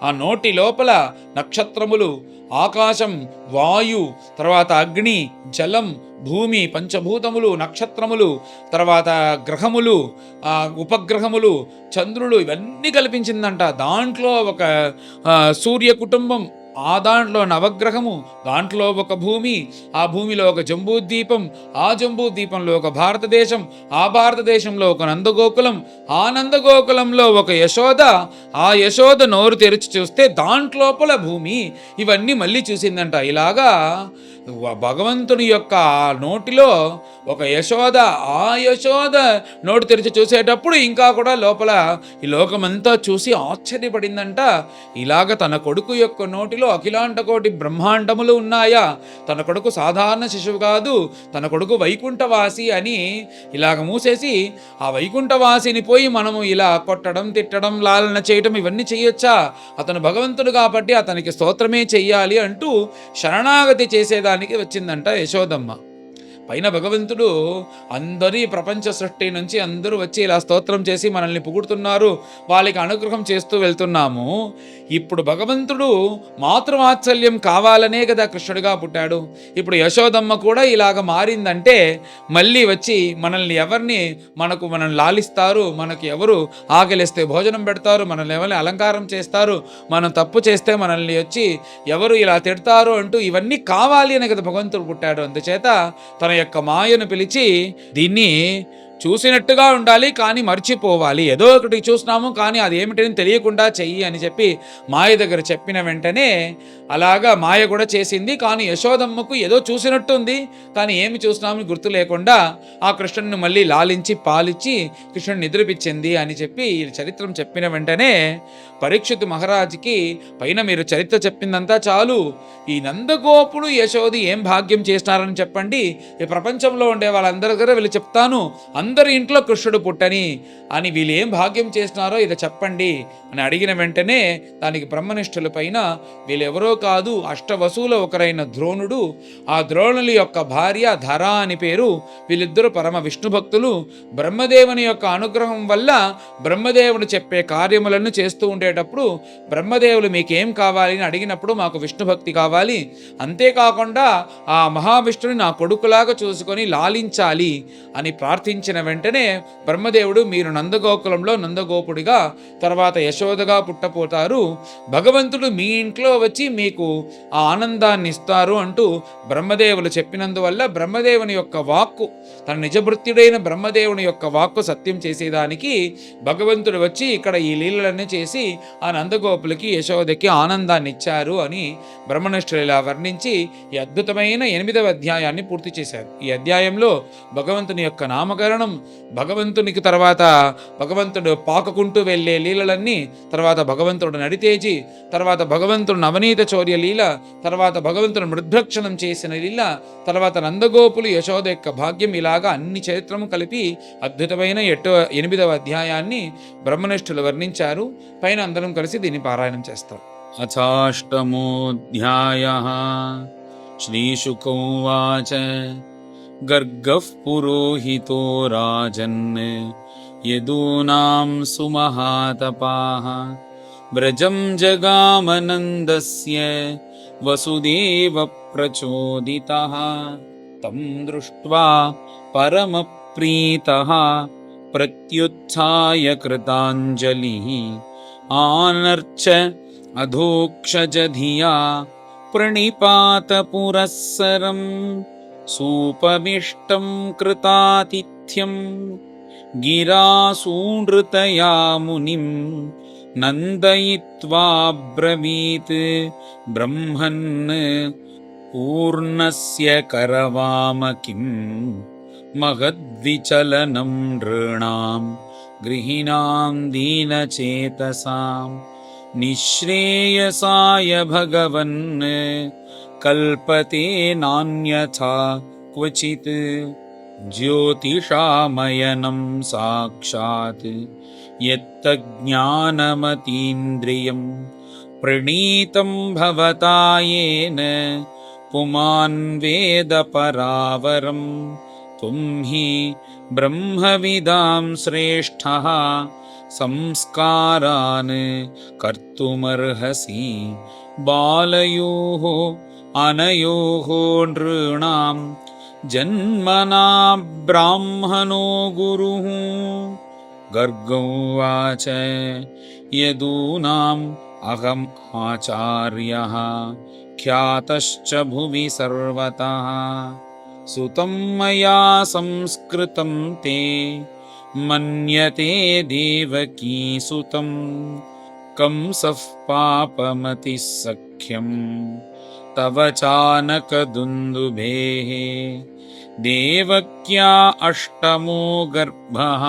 ఆ నోటి లోపల నక్షత్రములు, ఆకాశం, వాయు, తర్వాత అగ్ని, జలం, భూమి, పంచభూతములు, నక్షత్రములు, తర్వాత గ్రహములు, ఉపగ్రహములు, చంద్రులు ఇవన్నీ కల్పించిందంట. దాంట్లో ఒక సూర్య కుటుంబం, ఆ దాంట్లో నవగ్రహము, దాంట్లో ఒక భూమి, ఆ భూమిలో ఒక జంబూద్వీపం, ఆ జంబూద్వీపంలో ఒక భారతదేశం, ఆ భారతదేశంలో ఒక నందగోకులం, ఆ నందగోకులంలో ఒక యశోద, ఆ యశోద నోరు తెరిచి చూస్తే దాంట్లోపల భూమి, ఇవన్నీ మళ్ళీ చూసిందంట. ఇలాగా భగవంతుని యొక్క నోటిలో ఒక యశోద, ఆ యశోద నోటి తెరిచి చూసేటప్పుడు ఇంకా కూడా లోపల ఈ లోకమంతా చూసి ఆశ్చర్యపడిందంట. ఇలాగ తన కొడుకు యొక్క నోటిలో అఖిలాండ కోటి బ్రహ్మాండములు ఉన్నాయా, తన కొడుకు సాధారణ శిశువు కాదు, తన కొడుకు వైకుంఠవాసి అని ఇలాగ మూసేసి, ఆ వైకుంఠవాసిని పోయి మనము ఇలా కొట్టడం, తిట్టడం, లాలన చేయటం ఇవన్నీ చేయొచ్చా? అతను భగవంతుడు కాబట్టి అతనికి స్తోత్రమే చెయ్యాలి అంటూ శరణాగతి చేసేదానికి వచ్చిందంట యశోదమ్మ. పైన భగవంతుడు అందరి ప్రపంచ సృష్టి నుంచి అందరూ వచ్చి ఇలా స్తోత్రం చేసి మనల్ని పొగుడుతున్నారు, వాళ్ళకి అనుగ్రహం చేస్తూ వెళ్తున్నాము. ఇప్పుడు భగవంతుడు మాతృవాత్సల్యం కావాలనే కదా కృష్ణుడిగా పుట్టాడు. ఇప్పుడు యశోదమ్మ కూడా ఇలాగ మారిందంటే మళ్ళీ వచ్చి మనల్ని మనల్ని లాలిస్తారు, మనకి ఎవరు ఆకలిస్తే భోజనం పెడతారు, మనల్ని ఎవరిని అలంకారం చేస్తారు, మనం తప్పు చేస్తే మనల్ని వచ్చి ఎవరు ఇలా తిడతారు అంటూ ఇవన్నీ కావాలి అనే కదా భగవంతుడు పుట్టాడు. అందుచేత తన యొక్క మాయను పిలిచి దీన్ని చూసినట్టుగా ఉండాలి కానీ మర్చిపోవాలి, ఏదో ఒకటి చూసినాము కానీ అది ఏమిటని తెలియకుండా చెయ్యి అని చెప్పి మాయ దగ్గర చెప్పిన వెంటనే అలాగా మాయ కూడా చేసింది. కానీ యశోదమ్మకు ఏదో చూసినట్టుంది కానీ ఏమి చూసినామని గుర్తు లేకుండా ఆ కృష్ణుని మళ్ళీ లాలించి పాలిచ్చి కృష్ణుని నిద్రపించింది అని చెప్పి ఈ చరిత్రం చెప్పిన వెంటనే పరీక్షిత్ మహారాజుకి పైన మీరు చరిత్ర చెప్పిందంతా చాలు, ఈ నందగోపుడు యశోది ఏం భాగ్యం చేసినారని చెప్పండి, ఈ ప్రపంచంలో ఉండే వాళ్ళందరి దగ్గర వీళ్ళు చెప్తాను అందరి ఇంట్లో కృష్ణుడు పుట్టని అని, వీళ్ళు ఏం భాగ్యం చేసినారో ఇది చెప్పండి అని అడిగిన వెంటనే దానికి బ్రహ్మనిష్ఠుల పైన వీళ్ళెవరో కాదు, అష్టవసువుల ఒకరైన ద్రోణుడు, ఆ ద్రోణుల యొక్క భార్య ధర అని పేరు, వీళ్ళిద్దరూ పరమ విష్ణు భక్తులు. బ్రహ్మదేవుని యొక్క అనుగ్రహం వల్ల బ్రహ్మదేవుడు చెప్పే కార్యములను చేస్తూ ఉండేటప్పుడు బ్రహ్మదేవులు మీకేం కావాలి అని అడిగినప్పుడు మాకు విష్ణు భక్తి కావాలి, అంతేకాకుండా ఆ మహావిష్ణుని నా కొడుకులాగా చూసుకొని లాలించాలి అని ప్రార్థించిన వెంటనే బ్రహ్మదేవుడు మీరు నందగోకులంలో నందగోపుడిగా తర్వాత యశోదగా పుట్టపోతారు, భగవంతుడు మీ ఇంట్లో వచ్చి మీకు ఆ ఆనందాన్ని ఇస్తారు అంటూ బ్రహ్మదేవులు చెప్పినందువల్ల బ్రహ్మదేవుని యొక్క వాక్కు, తన నిజభృత్యుడైన బ్రహ్మదేవుని యొక్క వాక్కు సత్యం చేసేదానికి భగవంతుడు వచ్చి ఇక్కడ ఈ లీలలన్నీ చేసి ఆ నందగోపులకి యశోదకి ఆనందాన్ని ఇచ్చారు అని బ్రహ్మనిష్ఠులు ఇలా వర్ణించి ఈ అద్భుతమైన 8వ అధ్యాయాన్ని పూర్తి చేశారు. ఈ అధ్యాయంలో భగవంతుని యొక్క నామకరణం, భగవంతునికి తర్వాత భగవంతుడు పాకుకుంటూ వెళ్ళే లీలలన్నీ, తర్వాత భగవంతుడు నడితేజి, తర్వాత భగవంతుడు నవనీత చౌర్య లీల, తర్వాత భగవంతుడు మృద్భక్షణం చేసిన లీల, తర్వాత నందగోపులు యశోద యొక్క భాగ్యం, ఇలాగా అన్ని చరిత్రము కలిపి అద్భుతమైన 8వ అధ్యాయాన్ని బ్రహ్మనిష్ఠులు వర్ణించారు. పైన అందరం కలిసి దీన్ని పారాయణం చేస్తాం. అథాష్టమోऽధ్యాయः శ్రీశుక ఉవాచ గర్గః పురోహితో రాజన్ యదూనాం సుమహాతపాః వ్రజం జగామనందస్య వసుదేవ ప్రచోదితః తం దృష్ట్వా పరమప్రీతః ప్రత్యుత్థాయ కృతాంజలిః ఆనర్చ అధోక్షజధియా ప్రణిపాత పురస్సరం సూపమిష్టం కృతాతిథ్యం గిరాసూనృతయా మునిం నందయిత్వా బ్రవీత్ బ్రహ్మన్ పూర్ణస్య కరవామ కిం మహద్విచలనం నృణాం గృహీణాం దీనచేతసాం నిశ్రేయసాయ భగవన్ కల్పతే నాన్యథా క్వచిత్ జ్యోతిషామయనం సాక్షాత్ యత్తజ్ఞానమతీంద్రియం ప్రణీతం భవతా యేన పుమాన్ వేద పరావరం త్వం హి బ్రహ్మవిదాం శ్రేష్ఠః సంస్కారాన్ కర్తుమర్హసి బాలయోః అనయోః నృణాం జన్మనా బ్రాహ్మణో గురుః. గర్గోవాచ యదూనాం అహం ఆచార్యః ఖ్యాతశ్చ భువి సర్వతః సుతం మయా సంస్కృతం తే మన్యతే దేవకీ సుతం కంసః పాపమతి సఖ్యం तव चानकदुन्दुभेः देवक्या अष्टमो गर्भः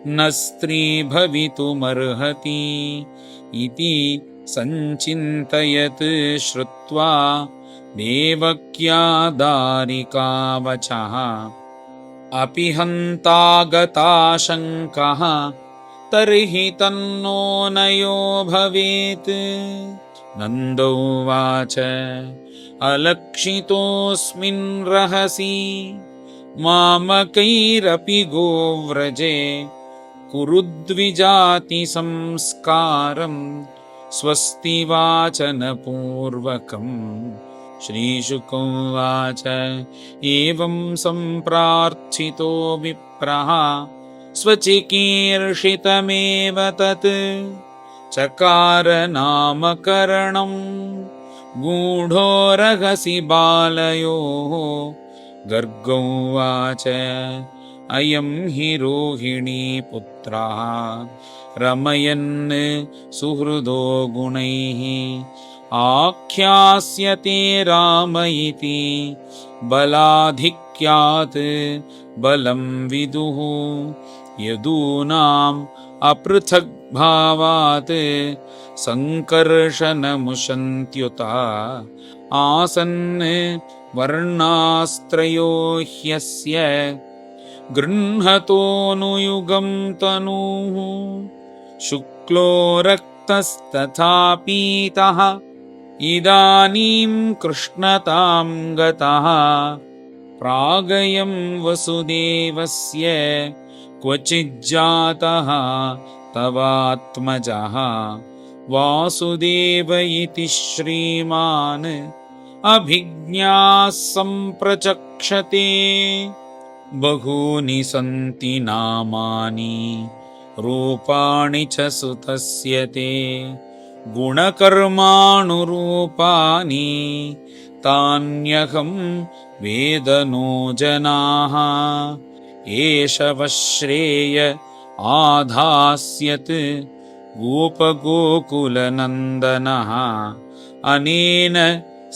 न स्त्री भवितुमर्हति इति सञ्चिन्तयत् श्रुत्वा देवक्या दारिकावचः अपि हन्तागता शङ्कः तर्हि तन्नो नयो भवेत्। नन्दोवाच अलक्षितोऽस्मिन् रहसि मामकैरपि गोव्रजे कुरुद्विजातिसंस्कारं स्वस्ति वाचनपूर्वकम्। श्रीशुकोवाच एवं सम्प्रार्थितो विप्रः स्वचिकीर्षितमेव तत् चकार नामकरणं गूढो रहसि बालयोः। गर्गोवाच अयं हि रोहिणीपुत्रः रमयन् सुहृदो गुणैः आख्यास्यते राम इति बलाधिक्यात् बलं विदुः। यदूनाम् अपृथग्भावात् सङ्कर्षणमुशन्त्युता आसन् वर्णास्त्रयो ह्यस्य गृह्णतोऽनुयुगं तनुः। शुक्लो रक्तस्तथा पीतः इदानीं कृष्णतां गतः प्रागयं वसुदेवस्य क्वचिज्जातः तवात्मजः वासुदेव इति श्रीमान् अभिज्ञाः सम्प्रचक्षते। बहूनि सन्ति नामानि रूपाणि च सुतस्य ते गुणकर्माणुरूपाणि तान्यहं वेद नो जनाः। एष वश्रेय आधास्यत् गोपगोकुलनन्दनः अनेन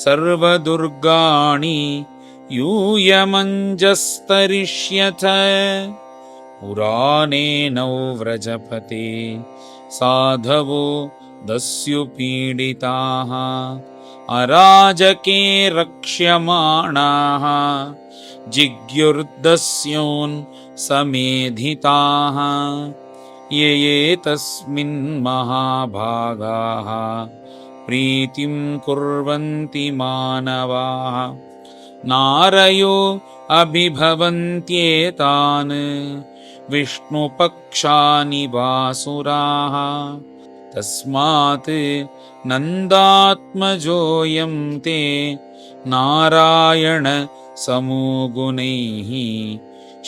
सर्वदुर्गाणि यूयमञ्जस्तरिष्यथ। पुराणेनौ व्रजपते साधवो दस्युपीडिताः अराजके रक्ष्यमाणाः जिज्ञुर्दस्योन् समेधिताः। ये तस्मिन् महाभागाः प्रीतिं कुर्वन्ति मानवाः नारयो अभिभवन्त्येतान् विष्णुपक्षानि वासुराः। तस्मात् नन्दात्मजोऽयं ते नारायण समो गुणैः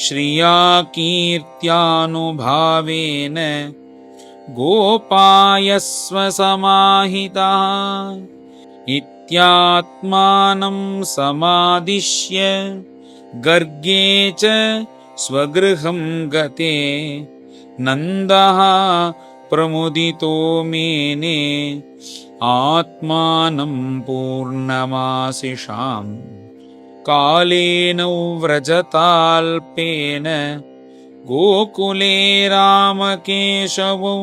श्रिया कीर्त्यानुभावेन गोपायस्व समाहितः। इत्यात्मानं समादिश्य गर्गे च स्वगृहं गते नन्दः प्रमुदितो मेने आत्मानं पूर्णमाशिषाम्। कालेन व्रजताल्पेन गोकुले रामकेशवौ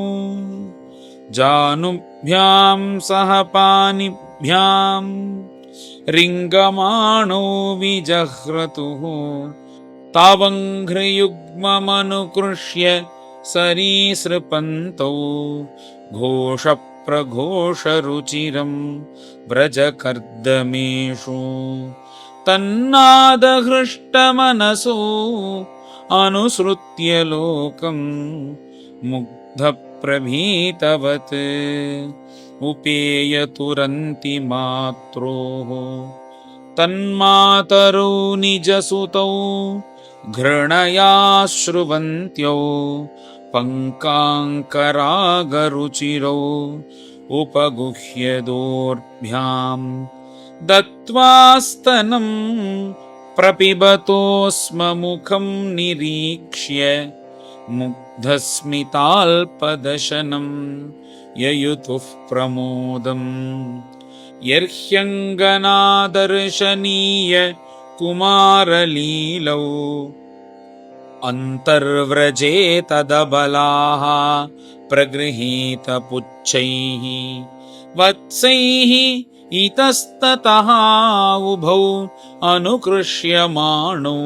जानुभ्यां सह पानिभ्यां रिङ्गमाणो विजह्रतुः। तावङ्घ्रियुग्ममनुकृष्य सरीसृपन्तौ घोषप्रघोषरुचिरं व्रजकर्दमेषु। तन्नादहृष्टमनसो अनुसृत्य लोकं मुग्धप्रभीतवत् उपेयतुरन्ति मात्रोः। तन्मातरौ निजसुतौ घृणयाश्रुवन्त्यौ पङ्काङ्करागरुचिरौ उपगुह्य दोर्भ्यां दत्त्वा स्तनं प्रपिबतोस्म मुखं निरीक्ष्य मुग्धस्मिताल्पदशनं ययुतुः प्रमोदम्। यर्ह्यङ्गनादर्शनीय कुमारलीलौ अन्तर्व्रजे तदबलाः प्रगृहीतपुच्छैः वत्सैः इतस्ततः उभौ अनुकृष्यमाणौ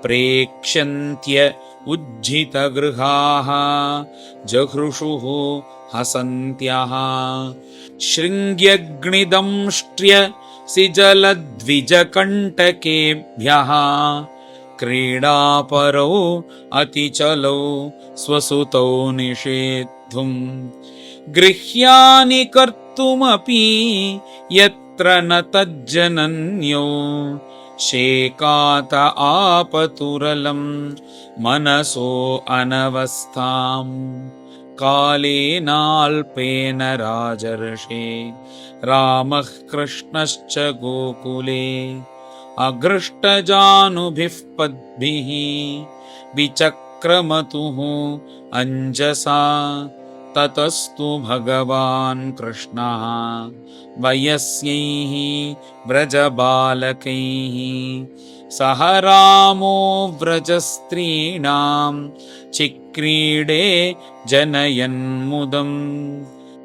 प्रेक्ष्यन्त्य उज्झितगृहाः जघृषुः हसन्त्यः शृङ्ग्यग्निदंष्ट्र्य सिजलद्विजकण्टकेभ्यः क्रीडापरौ अतिचलौ स्वसुतौ निषेद्धुम् गृह्यानि कर्तुमपि यत्र न तज्जनन्यो शेकात आपतुरलं मनसो अनवस्थाम् कालेनाल्पेन राजर्षे रामः कृष्णश्च गोकुले अघृष्टजानुभिः पद्भिः विचक्रमतुः अञ्जसा ततस्तु भगवान् कृष्णः वयस्यैः व्रजबालकैः सह रामो व्रजस्त्रीणां चिक्रीडे जनयन्मुदम्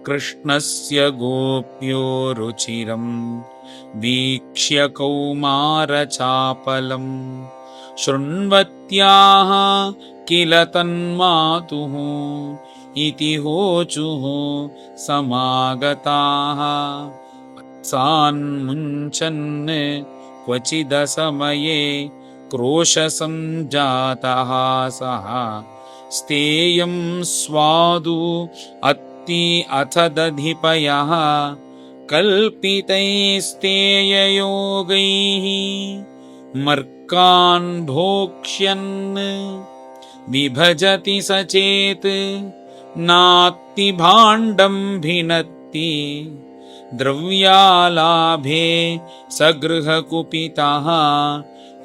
कृष्णस्य गोप्यो रुचिरं वीक्ष्य कौमारचापलम् शृण्वत्याः किल तन्मातुः इति होचुः समागताः सान्मुञ्चन् क्वचिदसमये क्रोशसञ्जातः सः स्तेयं स्वादु अत्ति अथ दधिपयः कल्पितैस्तेययोगैः मर्कान् भोक्ष्यन् विभजति सचेत् नात्ति भाण्डं भिनत्ति द्रव्यालाभे सगृहकुपितः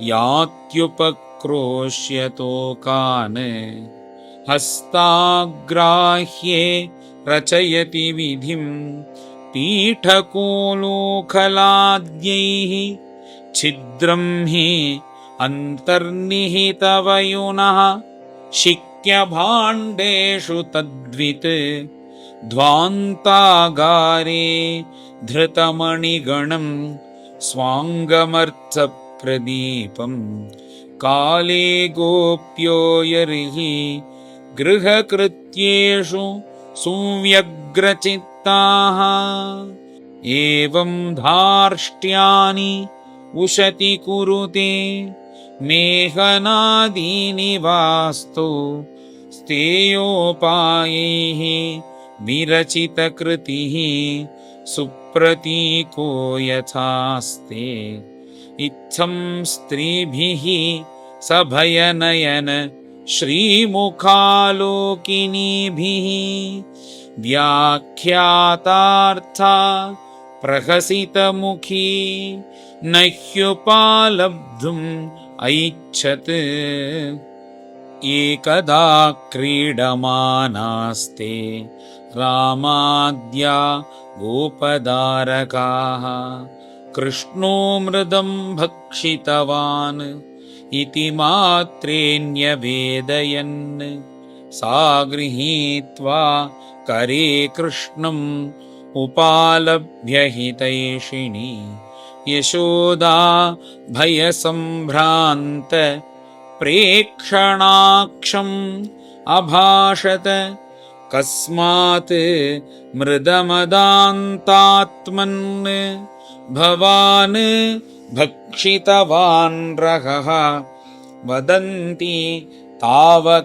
यात्युपक्रोश्यतोकान् हस्ताग्राह्ये रचयति विधिं पीठकोलोखलाद्यैः छिद्रं हि अन्तर्निहितवयुनः शिक्यभाण्डेषु तद्वित् ध्वान्तागारे धृतमणिगणं स्वाङ्गमर्थप्रदीपं काले गोप्यो यर्हि गृहकृत्येषु सुव्यग्रचित्ताः एवं धार्ष्ट्यानि उशति कुरुते मेघनादीनि वास्तु स्तेयोपायैः विरचितकृतिः सुप्रतीको यथास्ते इत्थं स्त्रीभिः सभयनयन श्रीमुखालोकिनीभिः व्याख्यातार्था प्रहसितमुखी न ह्युपालब्धुम् ऐच्छत् एकदा क्रीडमानास्ते रामाद्या गोपदारकाः कृष्णो मृदं भक्षितवान् इति मात्रेऽन्यवेदयन् सा गृहीत्वा करे कृष्णम् उपालभ्य हितैषिणी यशोदा भयसम्भ्रान्त प्रेक्षणाक्षम् अभाषत कस्मात् मृदमदान्तात्मन् भवान् भक्षितवान् रहः वदन्ति तावकाह्येते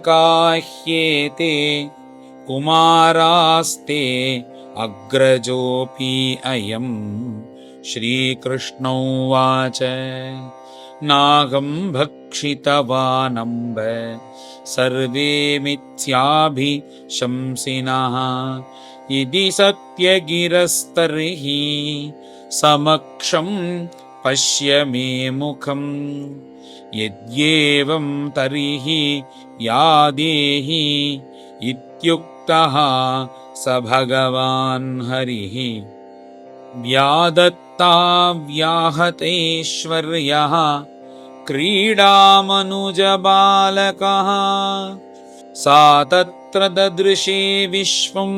कुमारास्ते अग्रजोऽपि अयम् श्रीकृष्णोवाच नाहं भक्षितवानम्ब सर्वे मिथ्याभिशंसिनः यदि सत्यगिरस्तर्हि समक्षं पश्य मे मुखम् यद्येवं तर्हि या देहि इत्युक्तः स भगवान् हरिः व्यादत्ता व्याहतैश्वर्यः क्रीडामनुजबालकः सा तत्र ददृशे विश्वं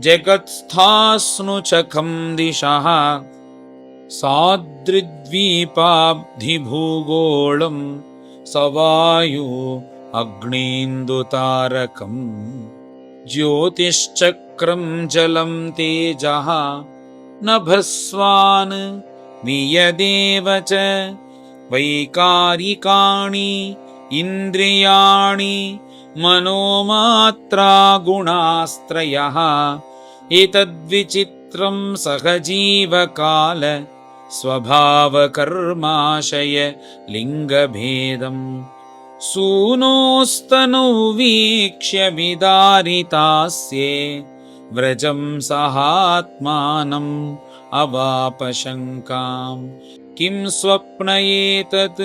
जगत्स्थास्नुचखं दिशः सादृद्वीपाब्धिभूगोळं सवायु अग्नीन्दुतारकम् ज्योतिश्चक्रं जलं तेजः नभस्वान् वियदेव च वैकारिकाणि इन्द्रियाणि मनोमात्रा गुणास्त्रयः एतद्विचित्रं सहजीवकाल स्वभावकर्माशय लिङ्गभेदम् सूनोस्तनौ वीक्ष्य विदारितास्ये व्रजं सहात्मानम् अवापशङ्काम् किं स्वप्न एतत्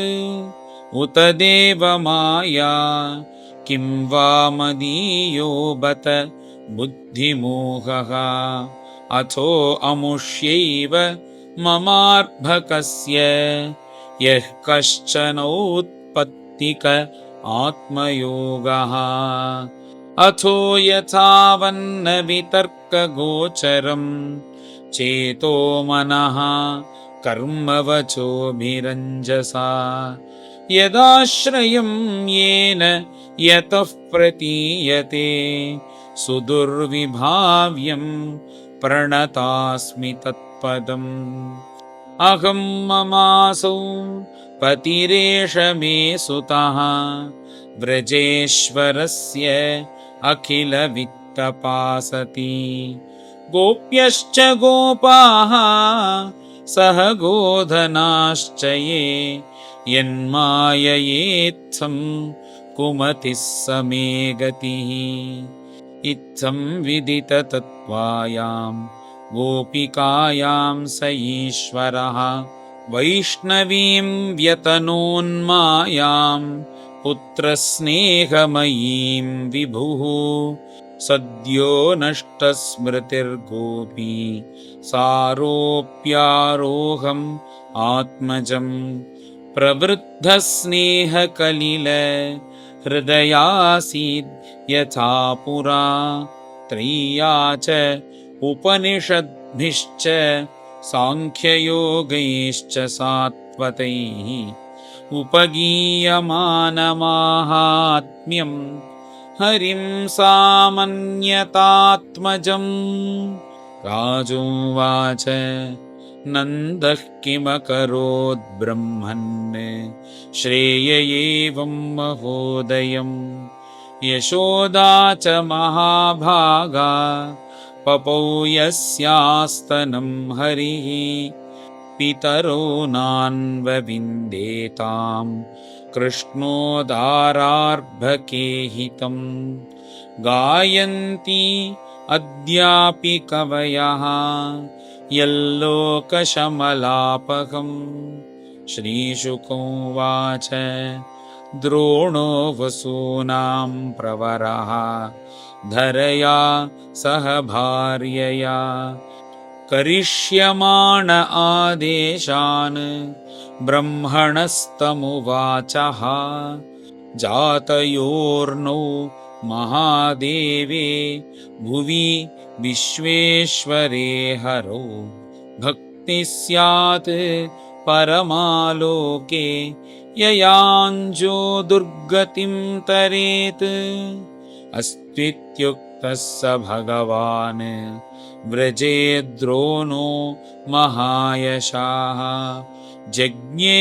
उत देवमाया किं वा मदीयो बत बुद्धिमोहः अथो अमुष्यैव ममार्भकस्य यः कश्चनोत्पत्तिक आत्मयोगः अथो यथावन्न वितर्कगोचरम् चेतो मनः कर्मवचोभिरञ्जसा यदाश्रयं येन यतः प्रतीयते सुदुर्विभाव्यं प्रणतास्मि तत्पदम् अहं ममासौ पतिरेष मे सुतः व्रजेश्वरस्य अखिलवित्तपासति गोप्यश्च गोपाः सह गोधनाश्च ये यन्माययेत्थं कुमतिः समे गतिः इत्थं विदिततत्त्वायां गोपिकायां स ईश्वरः वैष्णवीं व्यतनोन्मायां पुत्रस्नेहमयीं विभुः सद्यो नष्टस्मृतिर्गोपी सारोप्यारोहम् आत्मजम् प्रवृद्धस्नेहकलिल हृदयासीद् यथा पुरा त्रय्या च उपनिषद्भिश्च साङ्ख्ययोगैश्च सात्वतैः उपगीयमानमाहात्म्यम् हरिं सामन्यतात्मजम् राजोवाच नन्दः किमकरोद् ब्रह्मन् श्रेय एवं महोदयम् यशोदा च महाभागा पपौ यस्यास्तनं हरिः पितरो नान्वविन्देतां कृष्णोदारार्भके हितं गायन्ति अद्यापि कवयः यल्लोकशमलापकम् श्रीशुकोवाच द्रोणो वसूनां प्रवरः धरया सह भार्यया करिष्यमाण आदेशान् ब्रह्मणस्तमुवाचः जातयोर्नौ महादेवे भुवि विश्वेश्वरे हरौ भक्तिः स्यात् परमालोके ययाञ्जो दुर्गतिं तरेत् अस्त्वित्युक्तः स भगवान् व्रजे द्रोणो महायशाः जज्ञे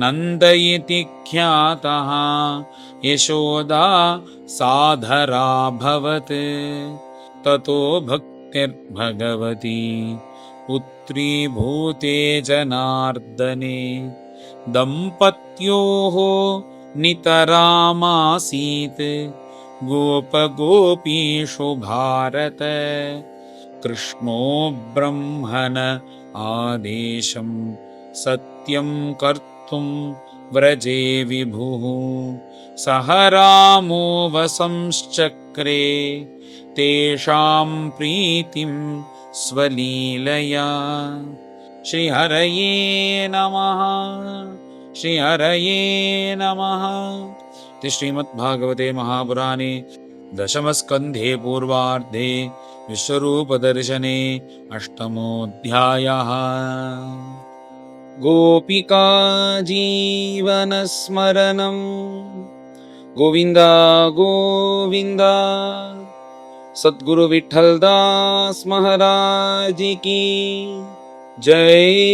नन्द इति ख्यातः यशोदा साधराभवत् ततो भक्तिर्भगवती पुत्रीभूते जनार्दने दम्पत्योः नितरामासीत् गोपगोपीषु भारत कृष्णो ब्रह्मण आदेशं सत्यं कर्तुं व्रजे विभुः सह रामो वसंश्चक्रे तेषां प्रीतिं स्वलीलया। श्रीहरये नमः। श्रीहरये नमः। इति श्रीमद्भागवते महापुराणे दशमस्कन्धे पूर्वार्धे विश्वरूपदर्शने अष्टमोऽध्यायः। गोपिका जीवनस्मरणं गोविन्द गोविन्द। सद्गुरु विठ्ठलदास महाराज की जय।